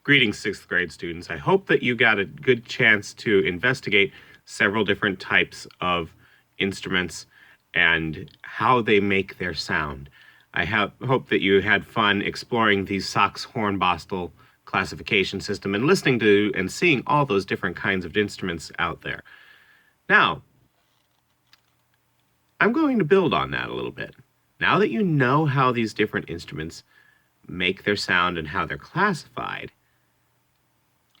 Greetings, 6th grade students. I hope that you got a good chance to investigate several different types of instruments and how they make their sound. I hope that you had fun exploring the Sachs-Hornbostel classification system and listening to and seeing all those different kinds of instruments out there. Now, I'm going to build on that a little bit. Now that you know how these different instruments make their sound and how they're classified,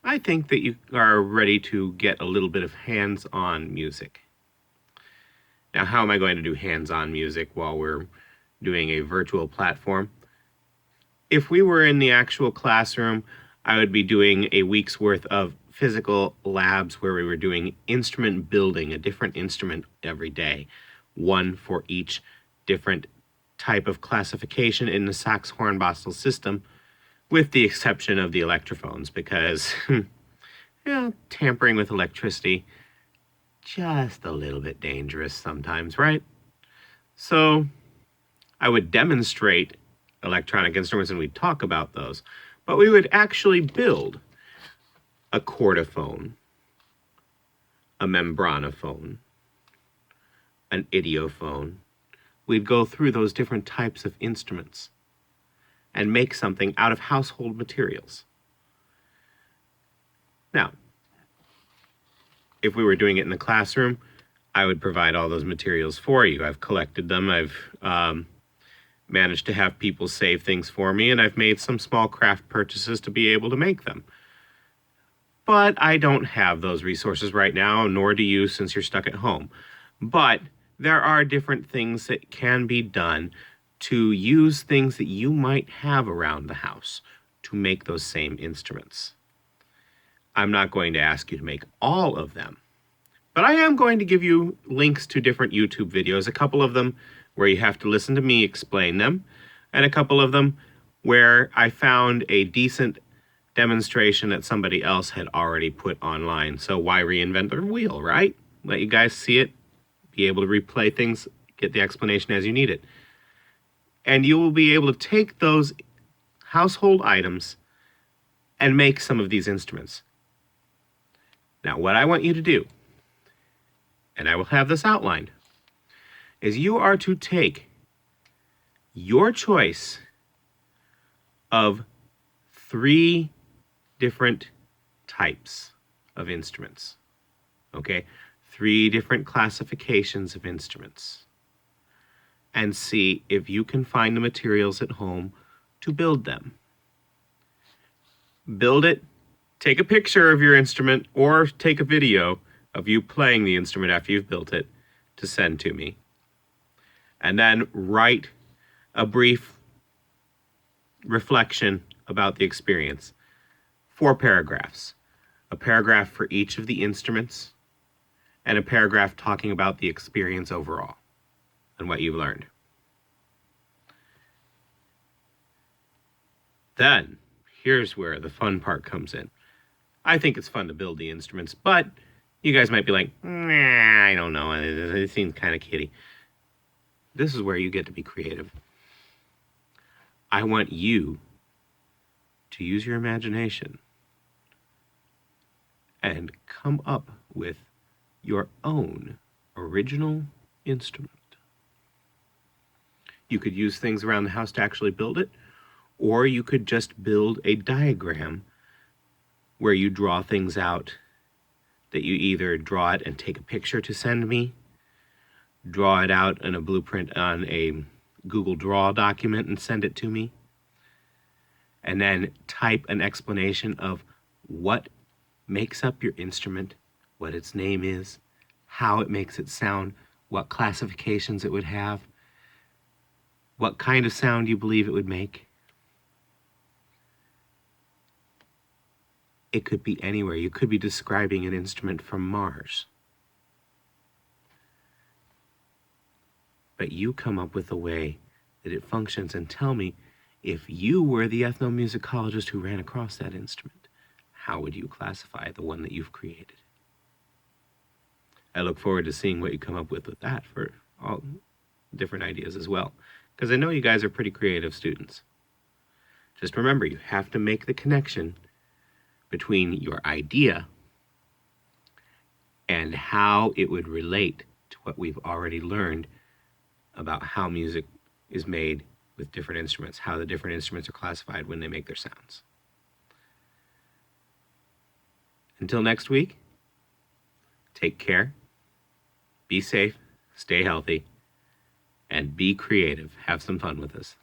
I think that you are ready to get a little bit of hands-on music. Now, how am I going to do hands-on music while we're doing a virtual platform? If we were in the actual classroom, I would be doing a week's worth of physical labs where we were doing instrument building, a different instrument every day, one for each different type of classification in the Sachs-Hornbostel system, with the exception of the electrophones, because tampering with electricity, just a little bit dangerous sometimes, right? So I would demonstrate electronic instruments and we'd talk about those, but we would actually build a chordophone, a membranophone, an idiophone. We'd go through those different types of instruments and make something out of household materials. Now, if we were doing it in the classroom, I would provide all those materials for you. I've collected them. I've managed to have people save things for me, and I've made some small craft purchases to be able to make them. But I don't have those resources right now, nor do you, since you're stuck at home. But there are different things that can be done to use things that you might have around the house to make those same instruments. I'm not going to ask you to make all of them, but I am going to give you links to different YouTube videos, a couple of them where you have to listen to me explain them, and a couple of them where I found a decent demonstration that somebody else had already put online. So why reinvent the wheel, right? Let you guys see it, be able to replay things, get the explanation as you need it. And you will be able to take those household items and make some of these instruments. Now, what I want you to do, and I will have this outlined, is you are to take your choice of 3 different types of instruments, okay? 3 different classifications of instruments, and see if you can find the materials at home to build them. Build it, take a picture of your instrument, or take a video of you playing the instrument after you've built it to send to me. And then write a brief reflection about the experience. 4 paragraphs. A paragraph for each of the instruments, and a paragraph talking about the experience overall and what you've learned. Then, here's where the fun part comes in. I think it's fun to build the instruments, but you guys might be like, nah, I don't know, it seems kind of kiddie. This is where you get to be creative. I want you to use your imagination and come up with your own original instrument. You could use things around the house to actually build it, or you could just build a diagram where you draw things out that you either draw it and take a picture to send me, draw it out in a blueprint on a Google Draw document and send it to me, and then type an explanation of what makes up your instrument, what its name is, how it makes it sound, what classifications it would have, what kind of sound you believe it would make. It could be anywhere. You could be describing an instrument from Mars. But you come up with a way that it functions and tell me, if you were the ethnomusicologist who ran across that instrument, how would you classify the one that you've created? I look forward to seeing what you come up with that for all different ideas as well, because I know you guys are pretty creative students. Just remember, you have to make the connection between your idea and how it would relate to what we've already learned about how music is made with different instruments, how the different instruments are classified when they make their sounds. Until next week, take care, be safe, stay healthy, and be creative. Have some fun with us.